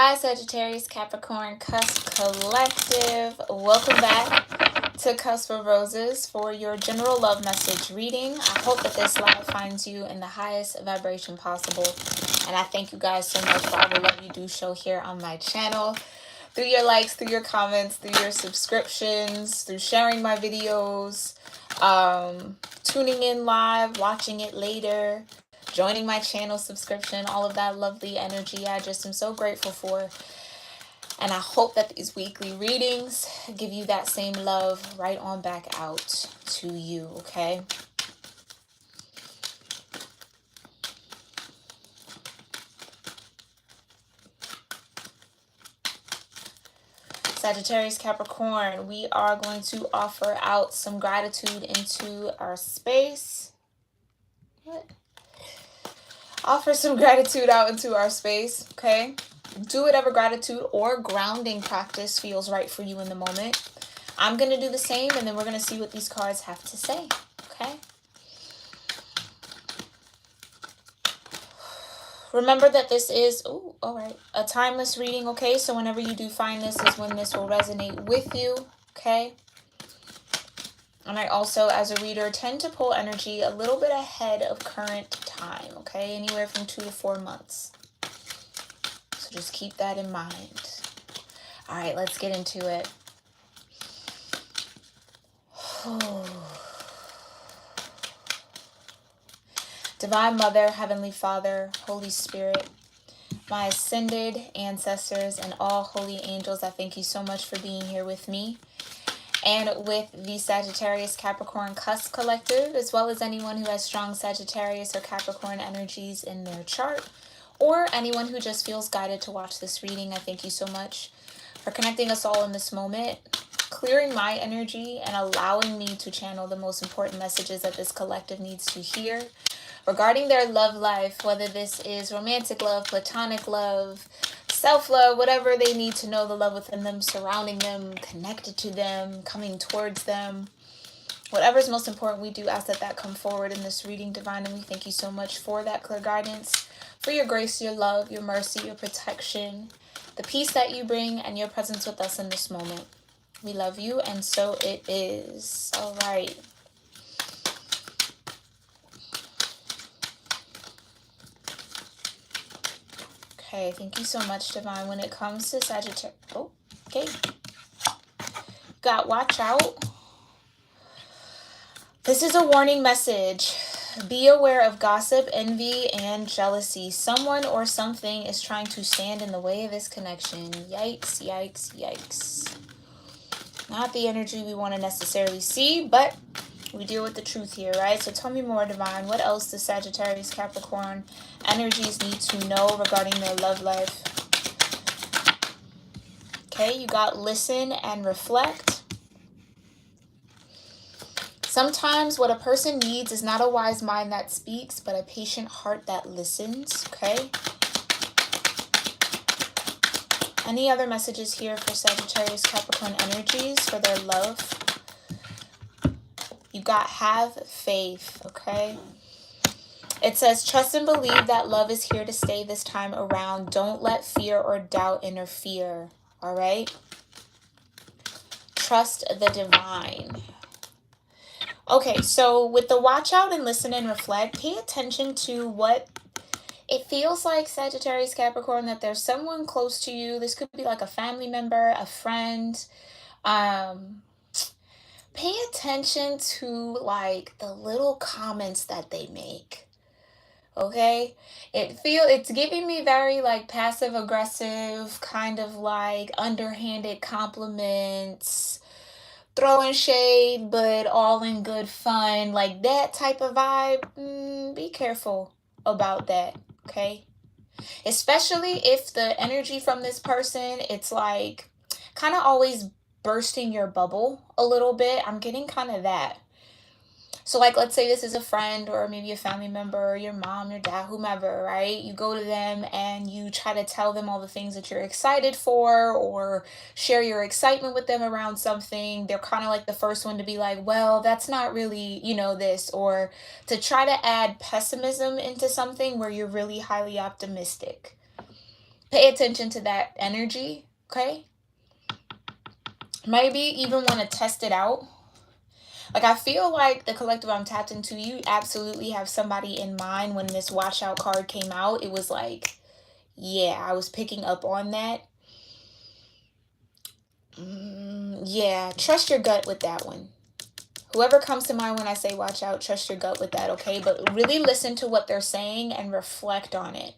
Hi, Sagittarius, Capricorn, Cusp Collective. Welcome back to Cusp of Roses for your general love message reading. I hope that this live finds you in the highest vibration possible. And I thank you guys so much for all the love you do show here on my channel. Through your likes, through your comments, through your subscriptions, through sharing my videos, tuning in live, watching it later, joining my channel subscription, all of that lovely energy I just am so grateful for. And I hope that these weekly readings give you that same love right on back out to you, okay? Sagittarius, Capricorn, we are going to offer out some gratitude into our space. What? Offer some gratitude out into our space, okay? Do whatever gratitude or grounding practice feels right for you in the moment. I'm going to do the same, and then we're going to see what these cards have to say, okay? Remember that this is, a timeless reading, okay? So whenever you do find this is when this will resonate with you, okay? And I also, as a reader, tend to pull energy a little bit ahead of current time, okay? Anywhere from 2 to 4 months. So just keep that in mind. All right, let's get into it. Divine Mother, Heavenly Father, Holy Spirit, my ascended ancestors, and all holy angels, I thank you so much for being here with me and with the Sagittarius Capricorn Cusp Collective, as well as anyone who has strong Sagittarius or Capricorn energies in their chart, or anyone who just feels guided to watch this reading. I thank you so much for connecting us all in this moment, clearing my energy, and allowing me to channel the most important messages that this collective needs to hear regarding their love life, whether this is romantic love, platonic love, self-love, whatever they need to know, the love within them, surrounding them, connected to them, coming towards them. Whatever's most important, we do ask that that come forward in this reading, Divine, and we thank you so much for that clear guidance, for your grace, your love, your mercy, your protection, the peace that you bring, and your presence with us in this moment. We love you, and so it is. All right. Okay, thank you so much, Divine. When it comes to Sagittarius, okay. Watch out. This is a warning message. Be aware of gossip, envy, and jealousy. Someone or something is trying to stand in the way of this connection. Yikes, yikes, yikes. Not the energy we want to necessarily see, but we deal with the truth here, right? So tell me more, Divine. What else does Sagittarius, Capricorn energies need to know regarding their love life? Okay, you got listen and reflect. Sometimes what a person needs is not a wise mind that speaks, but a patient heart that listens, okay? Any other messages here for Sagittarius, Capricorn energies for their love? You got have faith, okay? It says, trust and believe that love is here to stay this time around. Don't let fear or doubt interfere, all right? Trust the divine. Okay, so with the watch out and listen and reflect, pay attention to what it feels like, Sagittarius, Capricorn, that there's someone close to you. This could be like a family member, a friend. Pay attention to like the little comments that they make. Okay, it's giving me very like passive aggressive, kind of like underhanded compliments, throwing shade, but all in good fun, like that type of vibe. Be careful about that, okay? Especially if the energy from this person, it's like kind of always bursting your bubble a little bit. I'm getting kind of that. So like, let's say this is a friend or maybe a family member, or your mom, your dad, whomever, right? You go to them and you try to tell them all the things that you're excited for or share your excitement with them around something. They're kind of like the first one to be like, well, that's not really, this, or to try to add pessimism into something where you're really highly optimistic. Pay attention to that energy, okay? Maybe even want to test it out. Like, I feel like the collective I'm tapped into, you absolutely have somebody in mind. When this watch out card came out, it was like, yeah, I was picking up on that. Yeah, trust your gut with that one. Whoever comes to mind when I say watch out, trust your gut with that, okay? But really listen to what they're saying and reflect on it.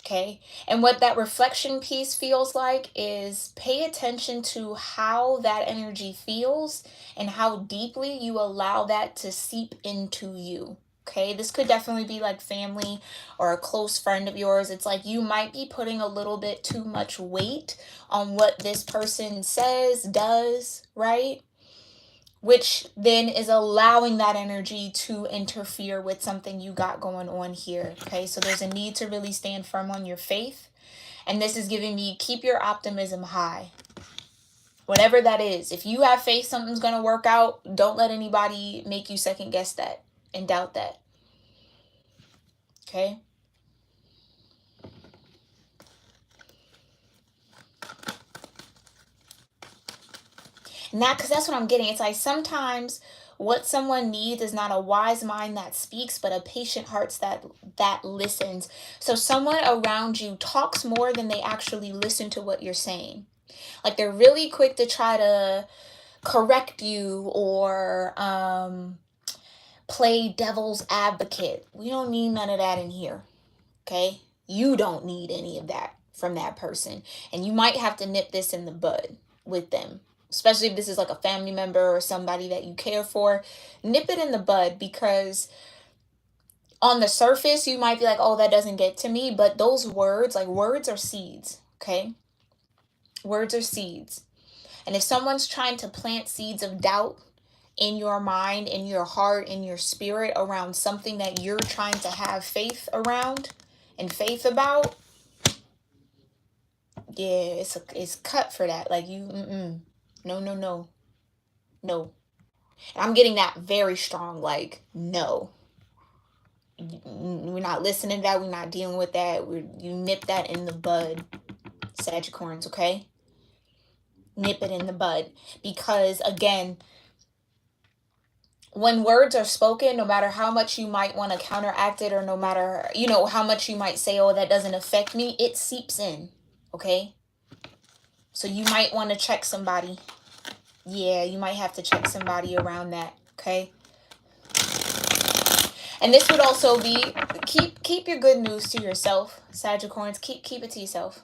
Okay. And what that reflection piece feels like is pay attention to how that energy feels and how deeply you allow that to seep into you. Okay. This could definitely be like family or a close friend of yours. It's like you might be putting a little bit too much weight on what this person says, does, right? Which then is allowing that energy to interfere with something you got going on here. Okay, so there's a need to really stand firm on your faith. And this is giving me, keep your optimism high. Whatever that is. If you have faith something's going to work out, don't let anybody make you second guess that and doubt that. Okay? Not because that's what I'm getting. It's like sometimes what someone needs is not a wise mind that speaks, but a patient heart that listens. So someone around you talks more than they actually listen to what you're saying. Like they're really quick to try to correct you or play devil's advocate. We don't need none of that in here. Okay? You don't need any of that from that person. And you might have to nip this in the bud with them. Especially if this is like a family member or somebody that you care for. Nip it in the bud, because on the surface, you might be like, oh, that doesn't get to me. But those words, like words are seeds, okay? Words are seeds. And if someone's trying to plant seeds of doubt in your mind, in your heart, in your spirit around something that you're trying to have faith around and faith about, yeah, it's cut for that. Like no. And I'm getting that very strong, like, no. We're not listening to that. We're not dealing with that. You nip that in the bud, Sagittarians, okay? Nip it in the bud. Because, again, when words are spoken, no matter how much you might want to counteract it, or no matter, how much you might say, oh, that doesn't affect me, it seeps in, okay? So you might want to check somebody. Yeah, you might have to check somebody around that, okay? And this would also be, keep your good news to yourself, Sagittarians. Keep it to yourself.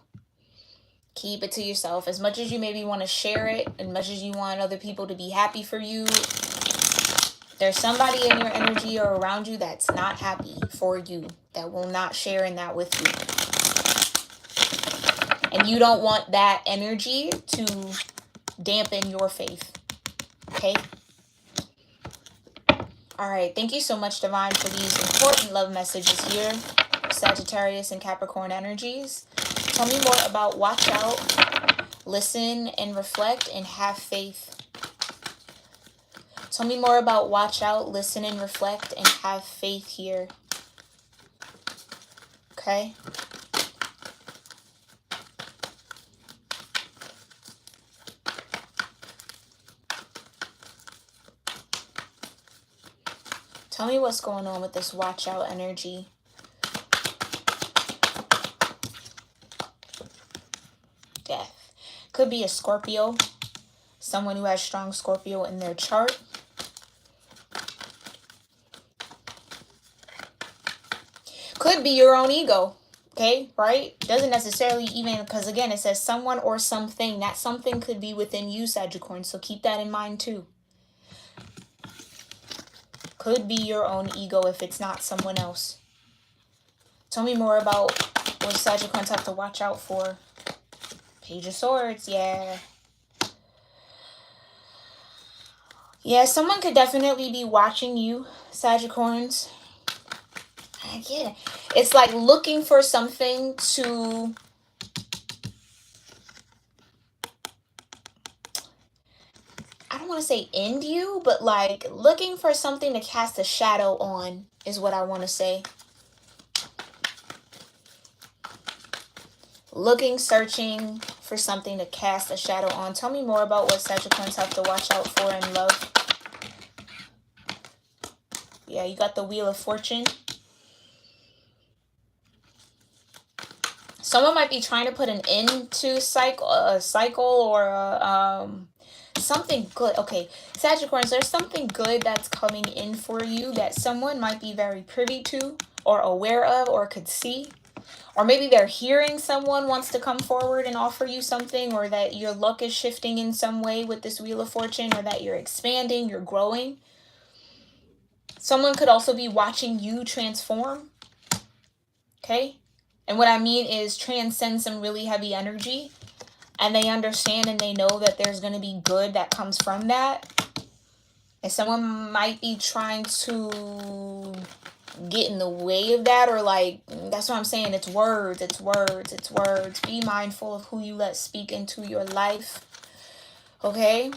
Keep it to yourself. As much as you maybe want to share it, as much as you want other people to be happy for you, there's somebody in your energy or around you that's not happy for you, that will not share in that with you. And you don't want that energy to dampen your faith. Okay? All right. Thank you so much, Divine, for these important love messages here. Sagittarius and Capricorn energies. Tell me more about watch out, listen and reflect, and have faith. Tell me more about watch out, listen and reflect, and have faith here. Okay? Tell me what's going on with this watch out energy. Death. Could be a Scorpio. Someone who has strong Scorpio in their chart. Could be your own ego. Okay, right? Doesn't necessarily even, because again, it says someone or something. That something could be within you, Sagittarius. So keep that in mind too. Could be your own ego if it's not someone else. Tell me more about what Sagittarius have to watch out for. Page of Swords, yeah. Yeah, someone could definitely be watching you, Sagittarius. I get it. It's like looking for something to... I don't want to say end you, but like looking for something to cast a shadow on is what I want to say. looking, searching for something to cast a shadow on. Tell me more about what Sagittarians have to watch out for in love. Yeah, you got the Wheel of Fortune. Someone might be trying to put an end to a cycle or something good. Okay, Sagittarians, there's something good that's coming in for you that someone might be very privy to or aware of or could see. Or maybe they're hearing someone wants to come forward and offer you something, or that your luck is shifting in some way with this Wheel of Fortune, or that you're expanding, you're growing. Someone could also be watching you transform. Okay? And what I mean is transcend some really heavy energy. And they understand and they know that there's going to be good that comes from that. And someone might be trying to get in the way of that, or like, that's what I'm saying. It's words, it's words, it's words. Be mindful of who you let speak into your life. Okay?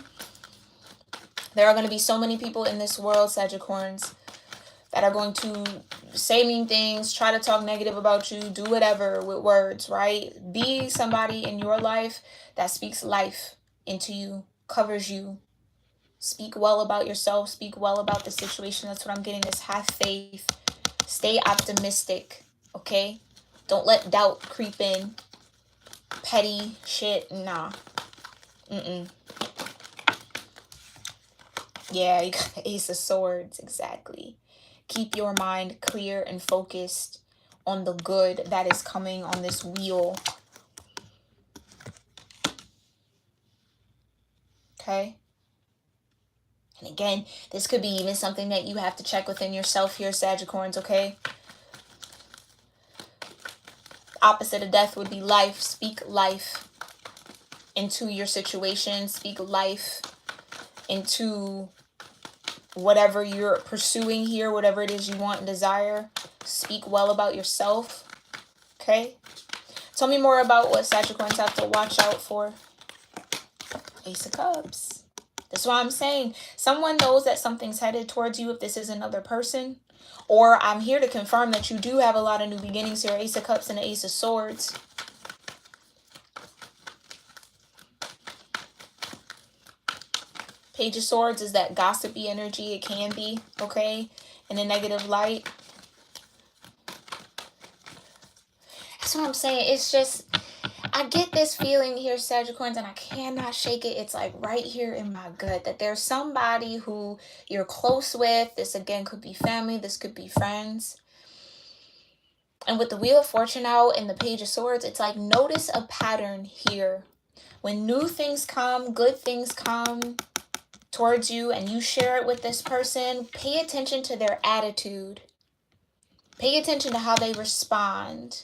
There are going to be so many people in this world, Sagittarians, that are going to say mean things, try to talk negative about you, do whatever with words, right? Be somebody in your life that speaks life into you, covers you. Speak well about yourself, speak well about the situation. That's what I'm getting, is have faith. Stay optimistic, okay? Don't let doubt creep in. Petty shit, nah. Yeah, you got the Ace of Swords, exactly. Keep your mind clear and focused on the good that is coming on this wheel. Okay? And again, this could be even something that you have to check within yourself here, Sagittarians, okay? Opposite of death would be life. Speak life into your situation. Speak life into whatever you're pursuing here, whatever it is you want and desire. Speak well about yourself, okay? Tell me more about what Sagittarians have to watch out for. Ace of Cups. That's what I'm saying. Someone knows that something's headed towards you if this is another person. Or I'm here to confirm that you do have a lot of new beginnings here. Ace of Cups and the Ace of Swords. Page of Swords is that gossipy energy. It can be, okay, in a negative light. That's what I'm saying. It's just, I get this feeling here, Sagittarians, and I cannot shake it. It's like right here in my gut that there's somebody who you're close with. This, again, could be family. This could be friends. And with the Wheel of Fortune out and the Page of Swords, it's like, notice a pattern here. When new things come, good things come towards you, and you share it with this person, pay attention to their attitude. Pay attention to how they respond.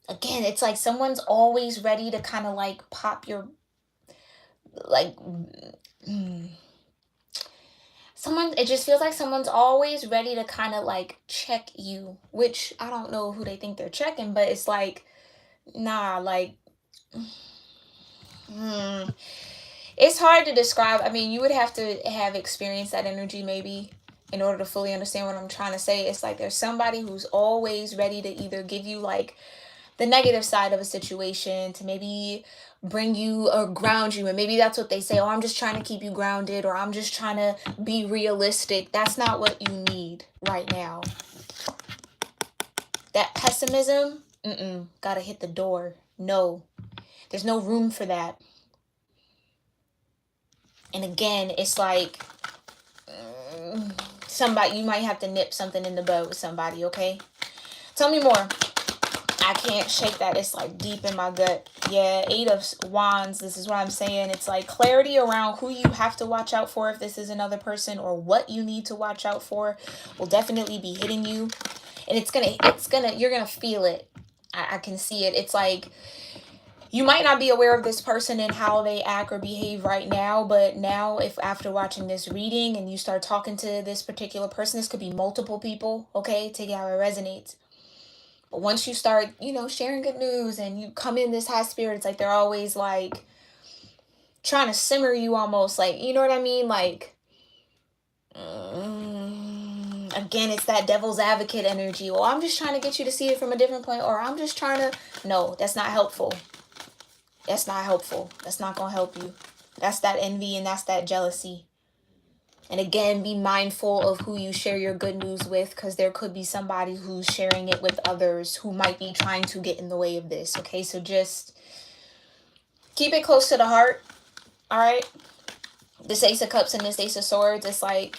Again, it's like someone's always ready to kind of like pop your, like, someone, it just feels like someone's always ready to kind of like check you, which I don't know who they think they're checking, but it's like, nah, like, it's hard to describe. I mean, you would have to have experienced that energy maybe in order to fully understand what I'm trying to say. It's like there's somebody who's always ready to either give you like the negative side of a situation, to maybe bring you or ground you. And maybe that's what they say. Oh, I'm just trying to keep you grounded, or I'm just trying to be realistic. That's not what you need right now. That pessimism, gotta hit the door. No, there's no room for that. And again, it's like somebody, you might have to nip something in the bud with somebody, okay? Tell me more. I can't shake that. It's like deep in my gut. Yeah, 8 of Wands. This is what I'm saying. It's like clarity around who you have to watch out for if this is another person, or what you need to watch out for will definitely be hitting you. And you're gonna feel it. I can see it. It's like, you might not be aware of this person and how they act or behave right now, but now, if after watching this reading and you start talking to this particular person, this could be multiple people, okay? Take it how it resonates. But once you start, sharing good news and you come in this high spirit, it's like they're always like trying to simmer you almost, like, you know what I mean? Like, Again, it's that devil's advocate energy. Well, I'm just trying to get you to see it from a different point, or I'm just trying to... No, that's not helpful. That's not helpful. That's not going to help you. That's that envy and that's that jealousy. And again, be mindful of who you share your good news with, because there could be somebody who's sharing it with others who might be trying to get in the way of this. Okay, so just keep it close to the heart. All right. This Ace of Cups and this Ace of Swords, it's like,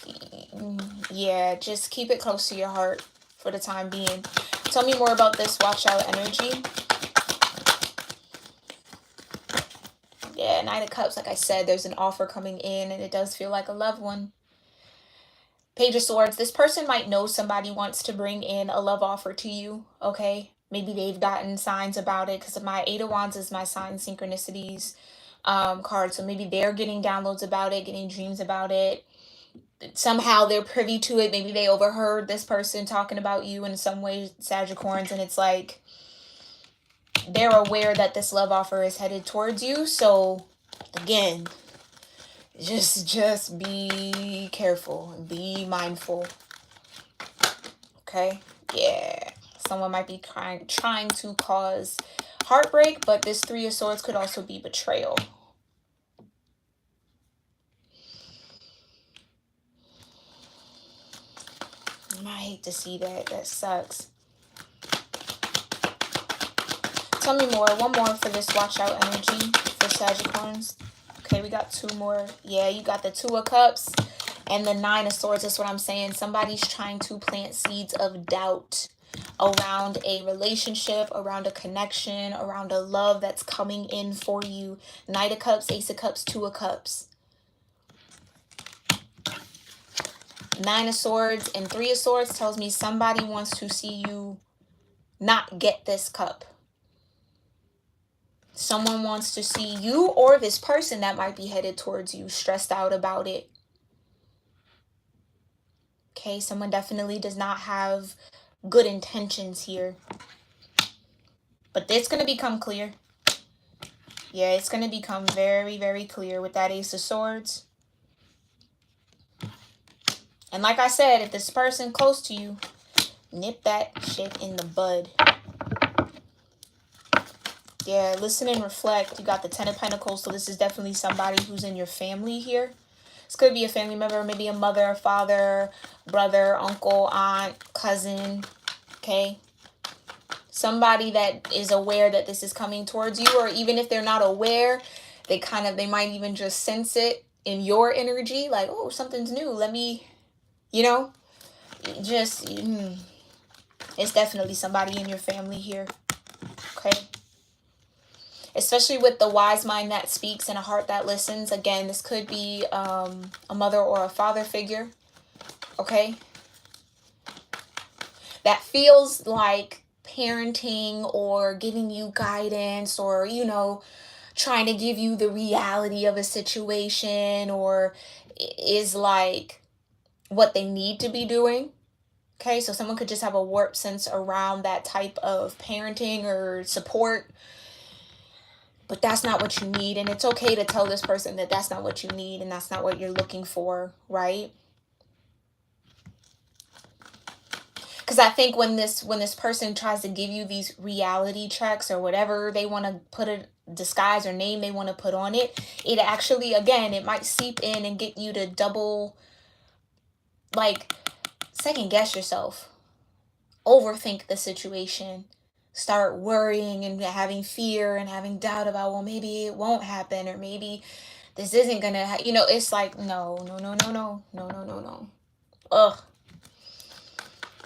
yeah, just keep it close to your heart for the time being. Tell me more about this watch out energy. Yeah, Knight of Cups, like I said, there's an offer coming in, and it does feel like a loved one. Page of Swords, this person might know somebody wants to bring in a love offer to you, okay? Maybe they've gotten signs about it, because my Eight of Wands is my sign synchronicities card. So maybe they're getting downloads about it, getting dreams about it. Somehow they're privy to it. Maybe they overheard this person talking about you in some way, Sagittarius, and it's like they're aware that this love offer is headed towards you. So again, just be careful and be mindful. Okay? Yeah. Someone might be trying to cause heartbreak, but this Three of Swords could also be betrayal. I hate to see that. That sucks. Tell me more. One more for this watch out energy for Sagittarius. Okay, we got two more. Yeah, you got the Two of Cups and the Nine of Swords. That's what I'm saying. Somebody's trying to plant seeds of doubt around a relationship, around a connection, around a love that's coming in for you. Knight of Cups, Ace of Cups, Two of Cups. Nine of Swords and Three of Swords tells me somebody wants to see you not get this cup. Someone wants to see you or this person that might be headed towards you stressed out about it. Okay, someone definitely does not have good intentions here. But it's going to become clear. Yeah, it's going to become very, very clear with that Ace of Swords. And like I said, if this person close to you, nip that shit in the bud. Yeah, listen and reflect. You got the Ten of Pentacles, so this is definitely somebody who's in your family here. This could be a family member, maybe a mother, father, brother, uncle, aunt, cousin, okay? Somebody that is aware that this is coming towards you, or even if they're not aware, they might even just sense it in your energy, like, oh, something's new. Let me, you know, just, it's definitely somebody in your family here, okay? Especially with the wise mind that speaks and a heart that listens. Again, this could be a mother or a father figure, okay? That feels like parenting or giving you guidance or, you know, trying to give you the reality of a situation, or is like what they need to be doing. Okay, so someone could just have a warped sense around that type of parenting or support. But that's not what you need. And it's okay to tell this person that that's not what you need and that's not what you're looking for, right? Because I think when this person tries to give you these reality checks or whatever they want to put a disguise or name they want to put on it, it actually, again, it might seep in and get you to double, like, second guess yourself. Overthink the situation. Start worrying and having fear and having doubt about, well, maybe it won't happen, or maybe this isn't gonna you know, it's like, no. Ugh,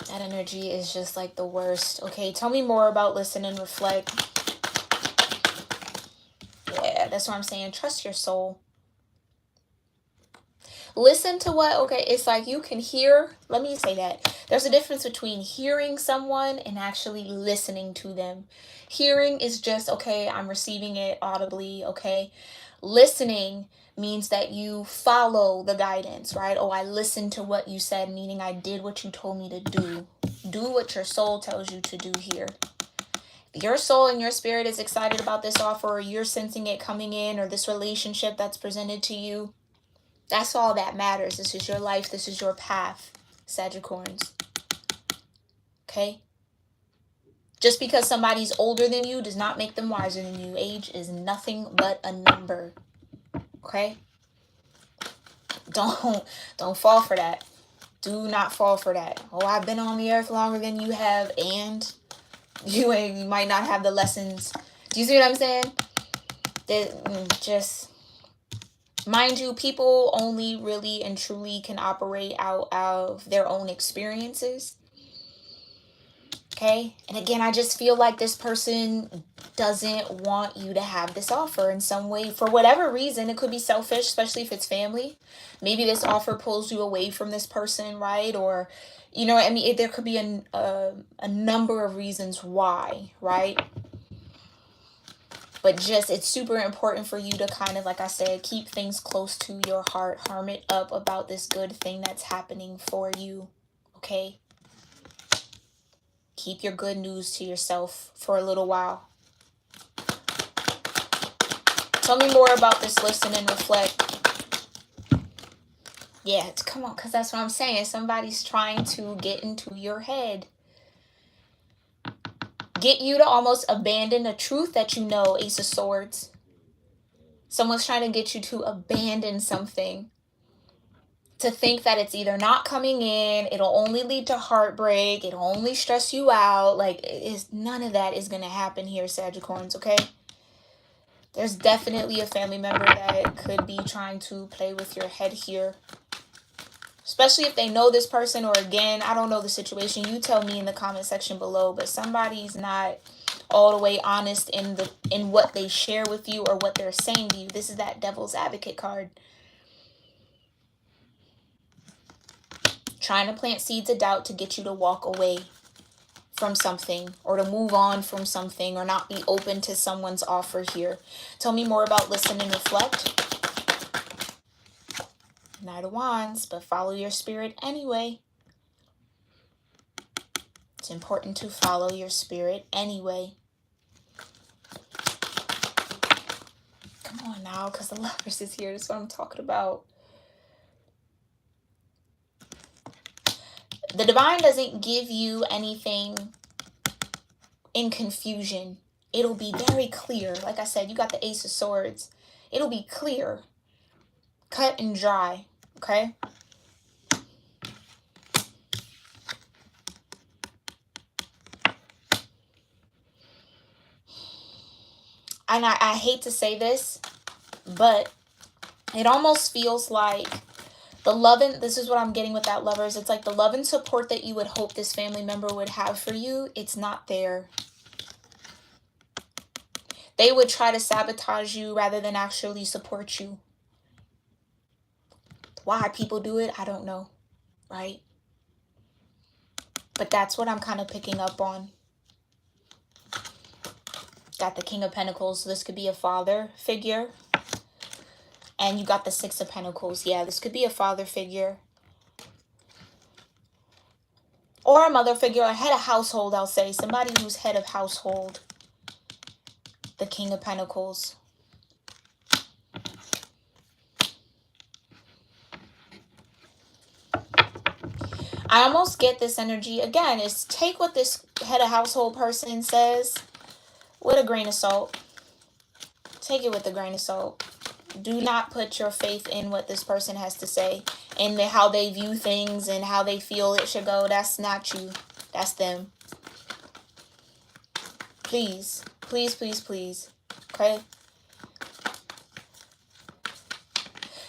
that energy is just like the worst. Okay, tell me more about listen and reflect. Yeah, that's what I'm saying. Trust your soul. Listen to what, okay, it's like you can hear, let me say that. There's a difference between hearing someone and actually listening to them. Hearing is just, okay, I'm receiving it audibly, okay? Listening means that you follow the guidance, right? Oh, I listened to what you said, meaning I did what you told me to do. Do what your soul tells you to do here. Your soul and your spirit is excited about this offer, or you're sensing it coming in, or this relationship that's presented to you. That's all that matters. This is your life. This is your path. Sagittarius. Okay? Just because somebody's older than you does not make them wiser than you. Age is nothing but a number. Okay? Don't fall for that. Do not fall for that. Oh, I've been on the earth longer than you have, and you might not have the lessons. Do you see what I'm saying? Just mind you, people only really and truly can operate out of their own experiences. Okay? And again, I just feel like this person doesn't want you to have this offer in some way. For whatever reason, it could be selfish, especially if it's family. Maybe this offer pulls you away from this person, right? Or, you know, I mean, there could be a number of reasons why, right? But just, it's super important for you to kind of, like I said, keep things close to your heart. Harm it up about this good thing that's happening for you, okay? Keep your good news to yourself for a little while. Tell me more about this listen and reflect. Yeah, come on, because that's what I'm saying. Somebody's trying to get into your head. Get you to almost abandon the truth that you know, Ace of Swords. Someone's trying to get you to abandon something. To think that it's either not coming in, it'll only lead to heartbreak, it'll only stress you out. Like, none of that is going to happen here, Sagittarius, okay? There's definitely a family member that could be trying to play with your head here. Especially if they know this person, or again, I don't know the situation. You tell me in the comment section below, but somebody's not all the way honest in what they share with you or what they're saying to you. This is that Devil's Advocate card. Trying to plant seeds of doubt to get you to walk away from something, or to move on from something, or not be open to someone's offer here. Tell me more about listen and reflect. Knight of Wands, but follow your spirit anyway. It's important to follow your spirit anyway. Come on now, because the Lovers is here. That's what I'm talking about. The Divine doesn't give you anything in confusion. It'll be very clear. Like I said, you got the Ace of Swords. It'll be clear. Cut and dry. Okay? And I hate to say this, but it almost feels like the love and, this is what I'm getting with that, Lovers. It's like the love and support that you would hope this family member would have for you, it's not there. They would try to sabotage you rather than actually support you. Why people do it, I don't know, right? But that's what I'm kind of picking up on. Got the King of Pentacles, so this could be a father figure. And you got the Six of Pentacles. Yeah, this could be a father figure. Or a mother figure, a head of household, I'll say. Somebody who's head of household. The King of Pentacles. I almost get this energy. Again, is take what this head of household person says with a grain of salt. Take it with a grain of salt. Do not put your faith in what this person has to say and how they view things and how they feel it should go. That's not you. That's them. Please. Please, please, please. Okay?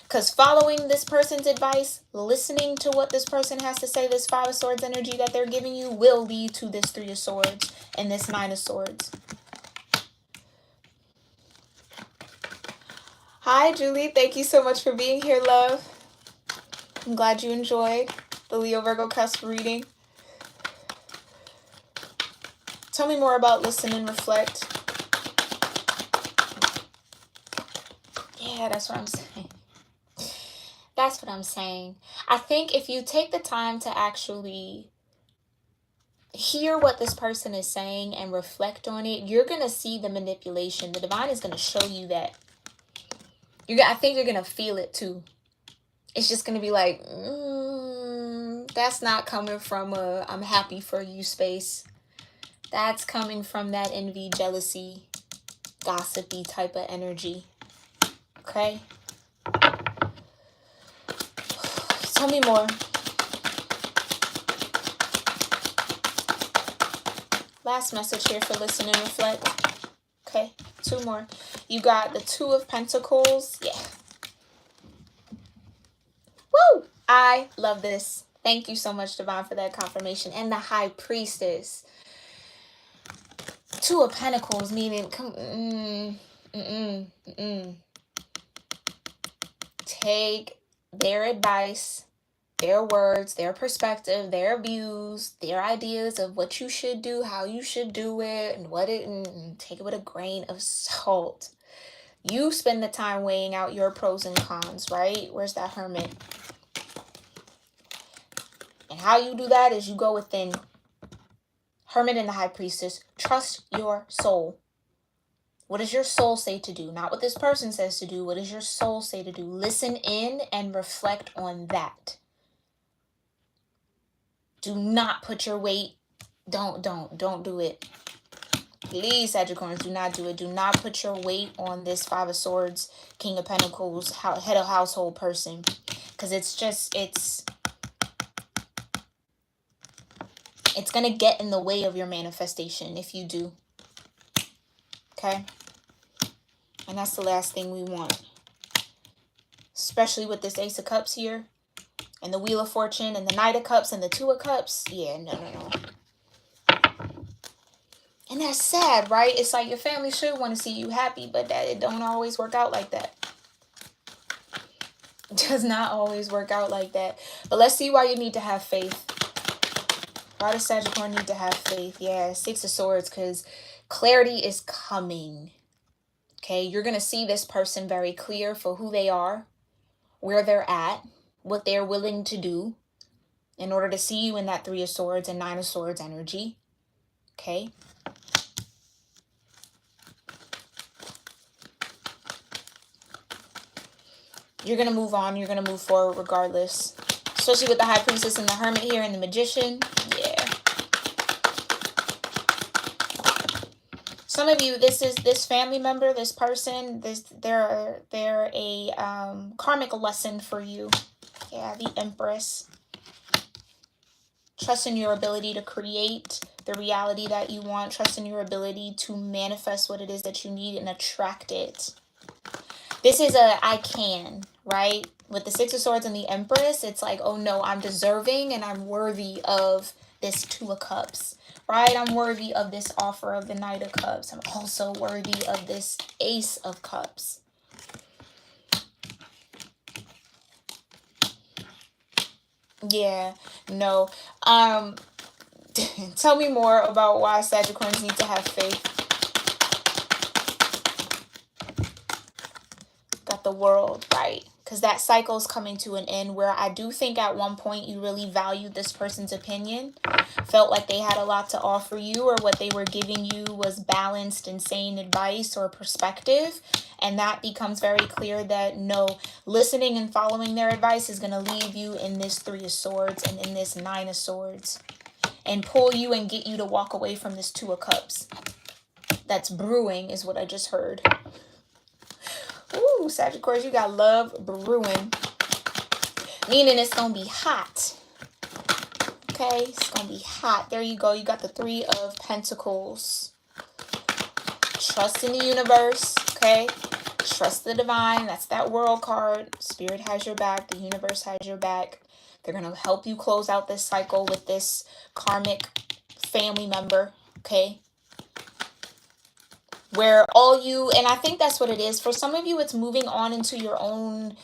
Because following this person's advice, listening to what this person has to say, this Five of Swords energy that they're giving you will lead to this Three of Swords and this Nine of Swords. Hi, Julie. Thank you so much for being here, love. I'm glad you enjoyed the Leo Virgo cusp reading. Tell me more about listen and reflect. Yeah, that's what I'm saying. That's what I'm saying. I think if you take the time to actually hear what this person is saying and reflect on it, you're going to see the manipulation. The Divine is going to show you that. I think you're going to feel it too. It's just going to be like, That's not coming from a I'm happy for you space. That's coming from that envy, jealousy, gossipy type of energy. Okay? Tell me more. Last message here for listen and reflect. Okay, 2 more. You got the 2 of Pentacles. Yeah. Woo! I love this. Thank you so much, Divine, for that confirmation. And the High Priestess. 2 of Pentacles, meaning, take their advice, their words, their perspective, their views, their ideas of what you should do, how you should do it, and take it with a grain of salt. You spend the time weighing out your pros and cons, right? Where's that Hermit? And how you do that is you go within. Hermit and the High Priestess. Trust your soul. What does your soul say to do? Not what this person says to do. What does your soul say to do? Listen in and reflect on that. Do not put your weight. Don't do it. Please, Sagittarius, do not do it. Do not put your weight on this 5 of Swords, King of Pentacles, head of household person. Because it's going to get in the way of your manifestation if you do. Okay? And that's the last thing we want. Especially with this Ace of Cups here. And the Wheel of Fortune and the Knight of Cups and the 2 of Cups. Yeah, no. And that's sad, right? It's like your family should want to see you happy, but that it don't always work out like that. It does not always work out like that. But let's see why you need to have faith. Why does Sagittarius need to have faith? Yeah, 6 of Swords, because clarity is coming. Okay, you're going to see this person very clear for who they are, where they're at, what they're willing to do in order to see you in that 3 of Swords and 9 of Swords energy. Okay. You're going to move on. You're going to move forward regardless. Especially with the High Priestess and the Hermit here and the Magician. Yeah. Some of you, this family member, this person, they're a karmic lesson for you. Yeah, the Empress. Trust in your ability to create the reality that you want. Trust in your ability to manifest what it is that you need and attract it. This is a I can, right? With the 6 of Swords and the Empress, it's like, oh no, I'm deserving and I'm worthy of this 2 of Cups, right? I'm worthy of this offer of the Knight of Cups. I'm also worthy of this Ace of Cups. Yeah, no. Tell me more about why Sagittarius need to have faith. Got the World, right? Because that cycle is coming to an end where I do think at one point you really valued this person's opinion, felt like they had a lot to offer you, or what they were giving you was balanced and sane advice or perspective. And that becomes very clear that no, listening and following their advice is going to leave you in this 3 of Swords and in this 9 of Swords and pull you and get you to walk away from this 2 of Cups. That's brewing is what I just heard. Ooh, Sagittarius, you got love brewing. Meaning it's going to be hot. Okay, it's going to be hot. There you go. You got the 3 of Pentacles. Trust in the universe, okay? Trust the divine. That's that World card. Spirit has your back. The universe has your back. They're going to help you close out this cycle with this karmic family member, okay? Where all you, and I think that's what it is. For some of you, it's moving on into your own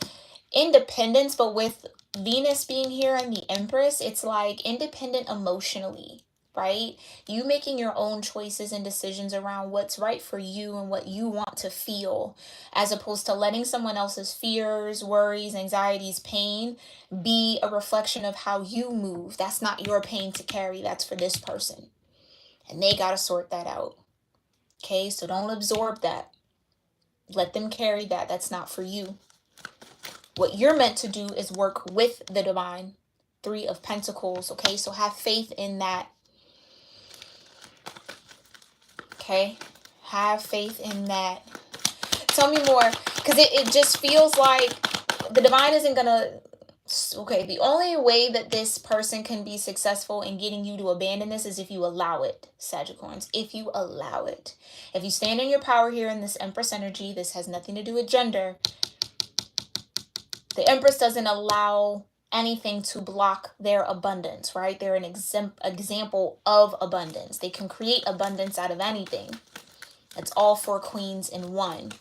independence, but with Venus being here and the Empress, it's like independent emotionally, right? You making your own choices and decisions around what's right for you and what you want to feel, as opposed to letting someone else's fears, worries, anxieties, pain be a reflection of how you move. That's not your pain to carry. That's for this person. And they got to sort that out. Okay, so don't absorb that. Let them carry that. That's not for you. What you're meant to do is work with the divine, Three of Pentacles, okay? So have faith in that, okay? Have faith in that. Tell me more, because it just feels like the divine isn't going to... Okay, the only way that this person can be successful in getting you to abandon this is if you allow it, Sagittarians. If you allow it. If you stand in your power here in this Empress energy, this has nothing to do with gender. The Empress doesn't allow anything to block their abundance, right? They're an example of abundance. They can create abundance out of anything. It's all four queens in one.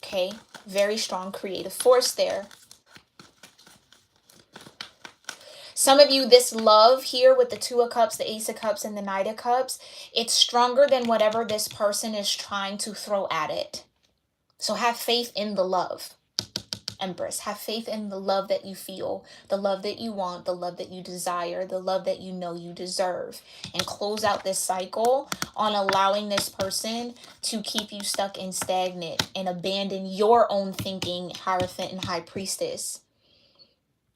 Okay, very strong creative force there. Some of you, this love here with the Two of Cups, the Ace of Cups, and the Knight of Cups, it's stronger than whatever this person is trying to throw at it. So have faith in the love, Empress. Have faith in the love that you feel, the love that you want, the love that you desire, the love that you know you deserve. And close out this cycle on allowing this person to keep you stuck and stagnant and abandon your own thinking, Hierophant and High Priestess,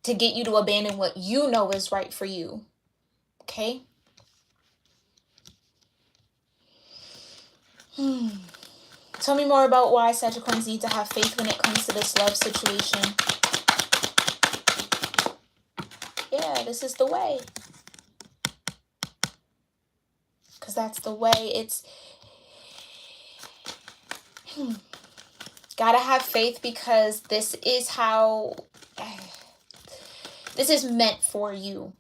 to get you to abandon what you know is right for you. Okay? Tell me more about why Sagittarians need to have faith when it comes to this love situation. Yeah, this is the way. Because that's the way. It's... Gotta have faith because this is how... This is meant for you.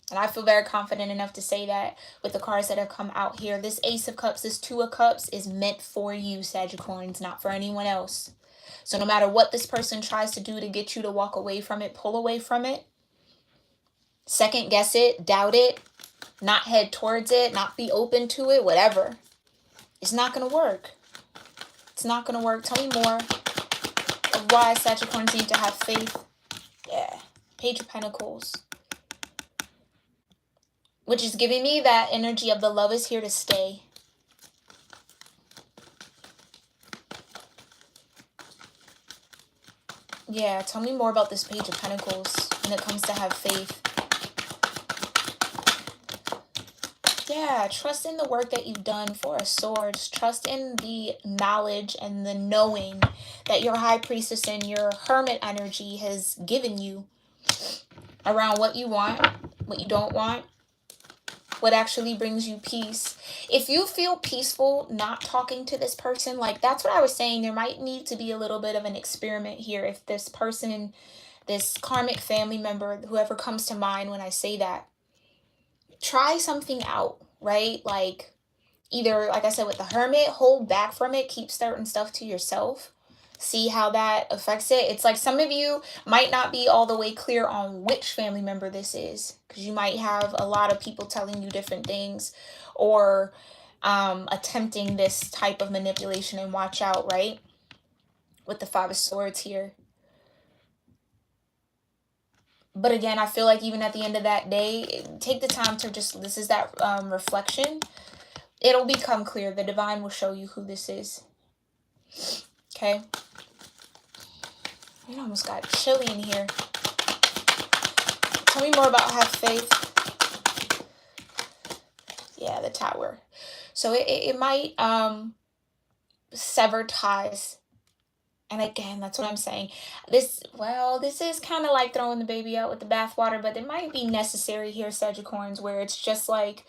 And I feel very confident enough to say that with the cards that have come out here. This Ace of Cups, this Two of Cups is meant for you, Sagittarians, not for anyone else. So no matter what this person tries to do to get you to walk away from it, pull away from it, second guess it, doubt it, not head towards it, not be open to it, whatever, it's not going to work. It's not going to work. Tell me more of why Sagittarians need to have faith. Yeah. Page of Pentacles. Which is giving me that energy of the love is here to stay. Yeah, tell me more about this Page of Pentacles when it comes to have faith. Yeah, trust in the work that you've done, Four of Swords. Trust in the knowledge and the knowing that your High Priestess and your Hermit energy has given you around what you want, what you don't want, what actually brings you peace. If you feel peaceful not talking to this person, like that's what I was saying, there might need to be a little bit of an experiment here. If this person, this karmic family member, whoever comes to mind when I say that, try something out, right? Like either, like I said, with the Hermit, hold back from it, keep certain stuff to yourself. See how that affects it. It's like some of you might not be all the way clear on which family member this is, because you might have a lot of people telling you different things or attempting this type of manipulation, and watch out, right? With the Five of Swords here. But again, I feel like even at the end of that day, take the time to just, this is that reflection. It'll become clear. The divine will show you who this is. Okay. It almost got chilly in here. Tell me more about have faith. Yeah, the Tower. So it might sever ties. And again, that's what I'm saying. This is kind of like throwing the baby out with the bathwater, but it might be necessary here, Sagittarians, where it's just like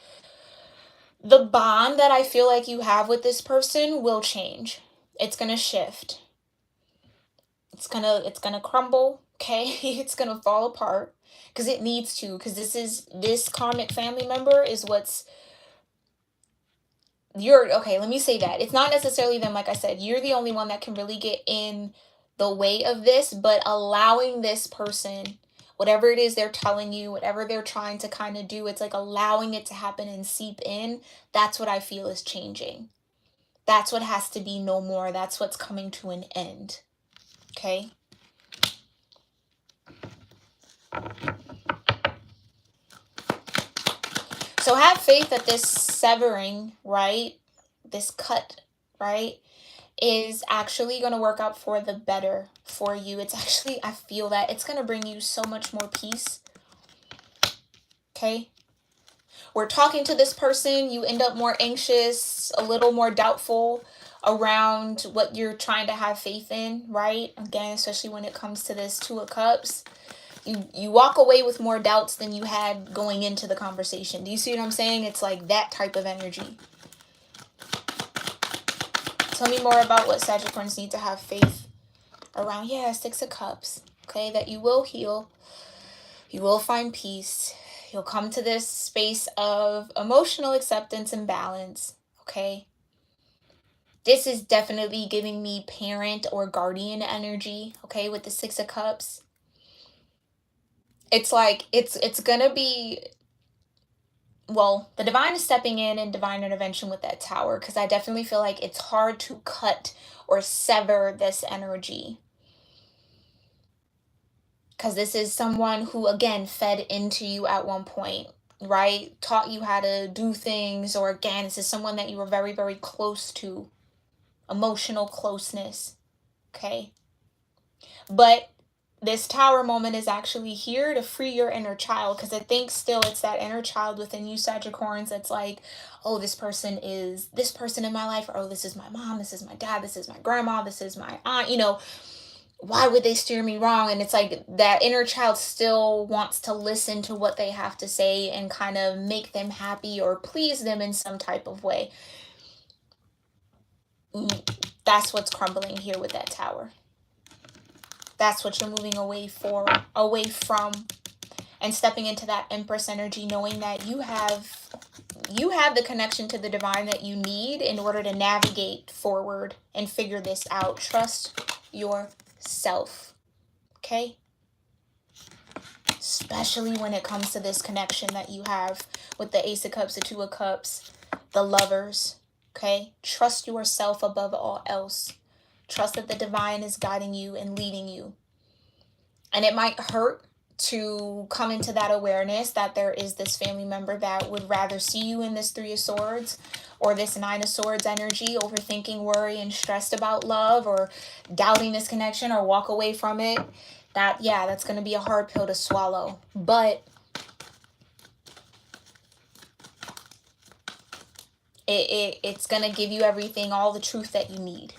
the bond that I feel like you have with this person will change. It's going to shift. It's gonna crumble, okay? It's gonna fall apart because it needs to, because this karmic family member is what's okay, let me say that. It's not necessarily them, like I said, you're the only one that can really get in the way of this, but allowing this person, whatever it is they're telling you, whatever they're trying to kind of do, it's like allowing it to happen and seep in. That's what I feel is changing. That's what has to be no more. That's what's coming to an end. Okay. So have faith that this severing, right, this cut, right, is actually going to work out for the better for you. It's actually, I feel that it's going to bring you so much more peace. Okay? We're talking to this person, you end up more anxious, a little more doubtful around what you're trying to have faith in, right? Again, especially when it comes to this Two of Cups. You walk away with more doubts than you had going into the conversation. Do you see what I'm saying? It's like that type of energy. Tell me more about what Sagittarians need to have faith around. Yeah, Six of Cups. Okay, that you will heal. You will find peace. You'll come to this space of emotional acceptance and balance. Okay. This is definitely giving me parent or guardian energy. Okay, with the Six of Cups. It's like it's gonna be, well, the divine is stepping in and divine intervention with that Tower, because I definitely feel like it's hard to cut or sever this energy, because this is someone who, again, fed into you at one point, right? Taught you how to do things, or again, this is someone that you were very, very close to. Emotional closeness, okay? But this Tower moment is actually here to free your inner child, because I think still it's that inner child within you, Sagittarians, that's like, oh, this person is this person in my life, or oh, this is my mom, this is my dad, this is my grandma, this is my aunt, you know, why would they steer me wrong? And it's like that inner child still wants to listen to what they have to say and kind of make them happy or please them in some type of way. That's what's crumbling here with that Tower. That's what you're moving away from, and stepping into that Empress energy, knowing that you have the connection to the divine that you need in order to navigate forward and figure this out. Trust yourself, okay? Especially when it comes to this connection that you have with the Ace of Cups, the Two of Cups, the Lovers, okay? Trust yourself above all else. Trust that the divine is guiding you and leading you. And it might hurt to come into that awareness that there is this family member that would rather see you in this Three of Swords or this Nine of Swords energy, overthinking, worry, and stressed about love, or doubting this connection, or walk away from it. That's going to be a hard pill to swallow. But it's going to give you everything, all the truth that you need.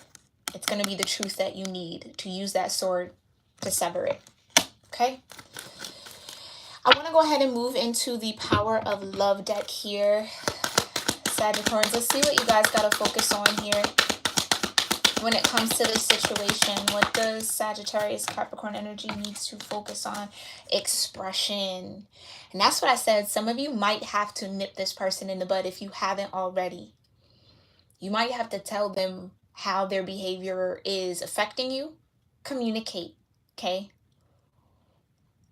It's going to be the truth that you need to use that sword to sever it. Okay? I want to go ahead and move into the Power of Love deck here, Sagittarians. Let's see what you guys got to focus on here when it comes to this situation. What does Sagittarius-Capricorn energy needs to focus on? Expression. And that's what I said. Some of you might have to nip this person in the bud if you haven't already. You might have to tell them how their behavior is affecting you. Communicate, okay?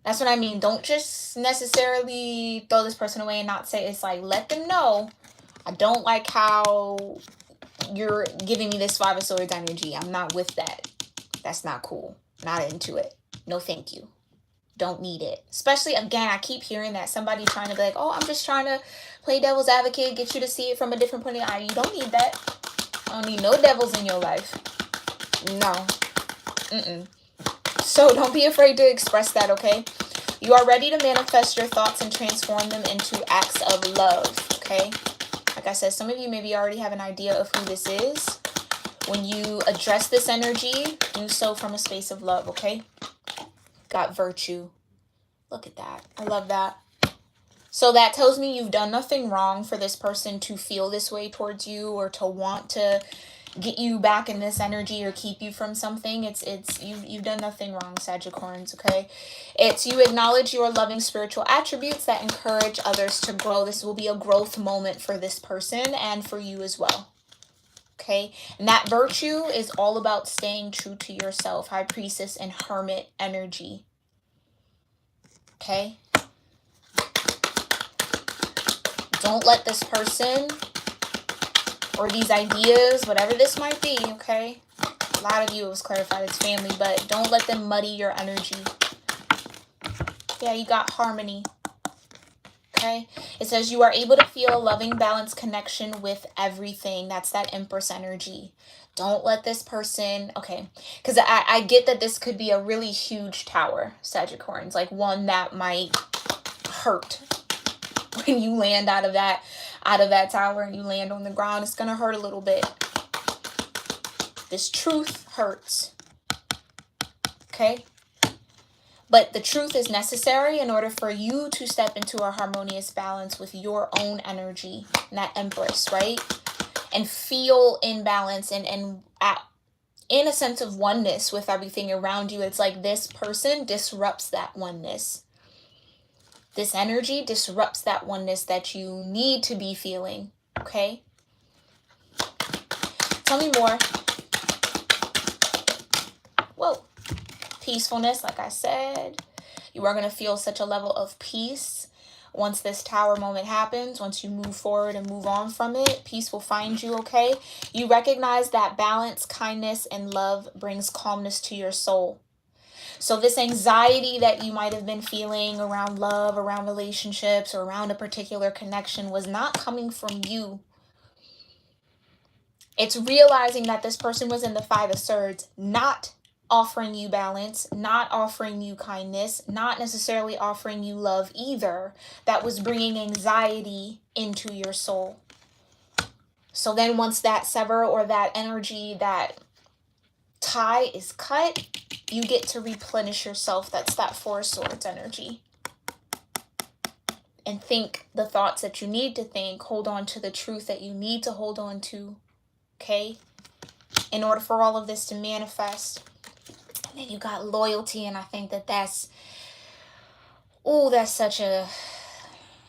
That's what I mean. Don't just necessarily throw this person away and not say. It's like, let them know, I don't like how you're giving me this Five of Swords energy. I'm not with that. That's not cool. Not into it. No thank you. Don't need it. Especially, again, I keep hearing that. Somebody trying to be like, oh, I'm just trying to play devil's advocate, get you to see it from a different point of view. You don't need that. I don't need no devils in your life. No. So don't be afraid to express that, okay? You are ready to manifest your thoughts and transform them into acts of love, okay? Like I said, some of you maybe already have an idea of who this is. When you address this energy, do so from a space of love, okay? Got virtue. Look at that. I love that. So that tells me you've done nothing wrong for this person to feel this way towards you, or to want to get you back in this energy or keep you from something. You've done nothing wrong, Sagittarians, okay? It's you acknowledge your loving spiritual attributes that encourage others to grow. This will be a growth moment for this person and for you as well, okay? And that virtue is all about staying true to yourself. High Priestess and Hermit energy, okay? Don't let this person or these ideas, whatever this might be, okay? A lot of you, it was clarified it's family, but don't let them muddy your energy. Yeah, you got harmony, okay? It says you are able to feel a loving, balanced connection with everything. That's that Empress energy. Don't let this person, okay, because I get that this could be a really huge Tower, Sagittarians, like one that might hurt, when you land out of that tower and you land on the ground, it's going to hurt a little bit. This truth hurts. Okay? But the truth is necessary in order for you to step into a harmonious balance with your own energy, and that Empress, right? And feel in balance and in a sense of oneness with everything around you. It's like this person disrupts that oneness. This energy disrupts that oneness that you need to be feeling. Okay? Tell me more. Whoa. Peacefulness, like I said. You are going to feel such a level of peace once this tower moment happens. Once you move forward and move on from it, peace will find you, okay? You recognize that balance, kindness, and love brings calmness to your soul. So this anxiety that you might have been feeling around love, around relationships, or around a particular connection was not coming from you. It's realizing that this person was in the Five of Swords, not offering you balance, not offering you kindness, not necessarily offering you love either, that was bringing anxiety into your soul. So then once that sever or that energy, that tie is cut, you get to replenish yourself. That's that Four of Swords energy. And think the thoughts that you need to think. Hold on to the truth that you need to hold on to. Okay? In order for all of this to manifest. And then you got loyalty, and I think that's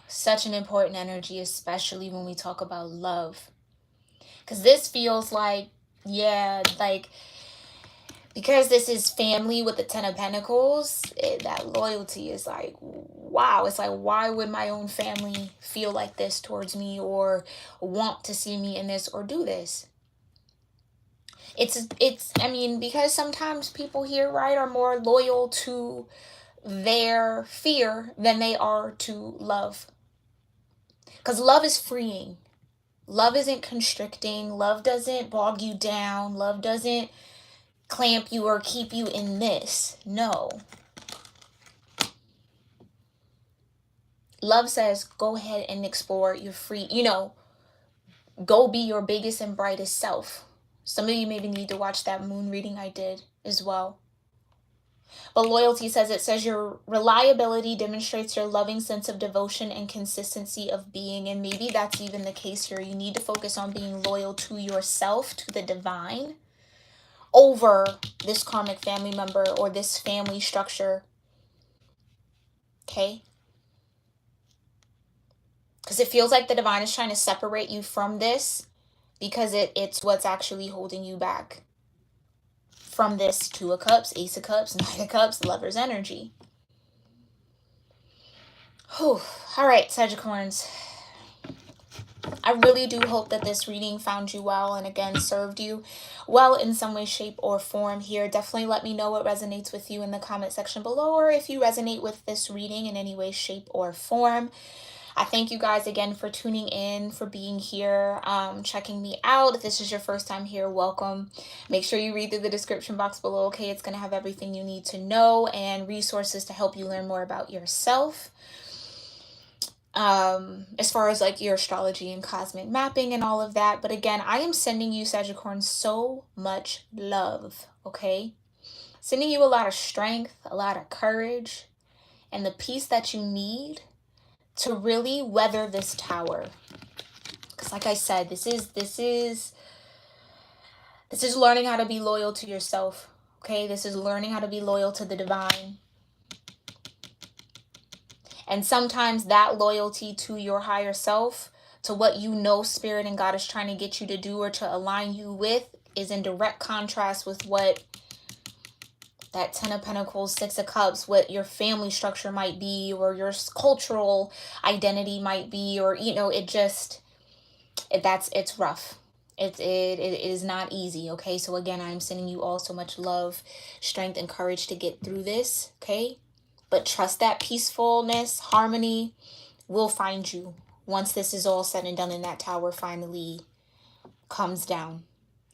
such an important energy, especially when we talk about love. Because this feels like, because this is family with the Ten of Pentacles, that loyalty is like, wow. It's like, why would my own family feel like this towards me or want to see me in this or do this? Because sometimes people here, right, are more loyal to their fear than they are to love. Because love is freeing. Love isn't constricting. Love doesn't bog you down. Love doesn't clamp you or keep you in this. No. Love says, go ahead and explore. You're free. Go be your biggest and brightest self. Some of you maybe need to watch that moon reading I did as well. But loyalty says your reliability demonstrates your loving sense of devotion and consistency of being. And maybe that's even the case here. You need to focus on being loyal to yourself, to the divine, over this karmic family member or this family structure. Okay? Because it feels like the divine is trying to separate you from this because it's what's actually holding you back from this Two of Cups, Ace of Cups, Knight of Cups, Lover's energy. Whew. All right, Sagittarians. I really do hope that this reading found you well and again served you well in some way, shape, or form here. Definitely let me know what resonates with you in the comment section below, or if you resonate with this reading in any way, shape, or form. I thank you guys again for tuning in, for being here, checking me out. If this is your first time here, welcome. Make sure you read through the description box below, okay? It's going to have everything you need to know and resources to help you learn more about yourself. As far as like your astrology and cosmic mapping and all of that. But again, I am sending you, Sagittarius, so much love, okay? Sending you a lot of strength, a lot of courage, and the peace that you need to really weather this tower. Because like I said, this is learning how to be loyal to yourself, okay? This is learning how to be loyal to the divine. And sometimes that loyalty to your higher self, to what you know Spirit and God is trying to get you to do or to align you with, is in direct contrast with what that Ten of Pentacles, Six of Cups, what your family structure might be, or your cultural identity might be, or, it's rough. It is not easy, okay? So again, I'm sending you all so much love, strength, and courage to get through this, okay? But trust that peacefulness, harmony will find you once this is all said and done and that tower finally comes down.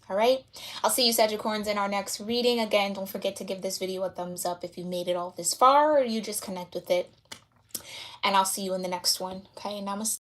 All right. I'll see you, Sagittarians, in our next reading. Again, don't forget to give this video a thumbs up if you made it all this far or you just connect with it. and I'll see you in the next one. Okay, namaste.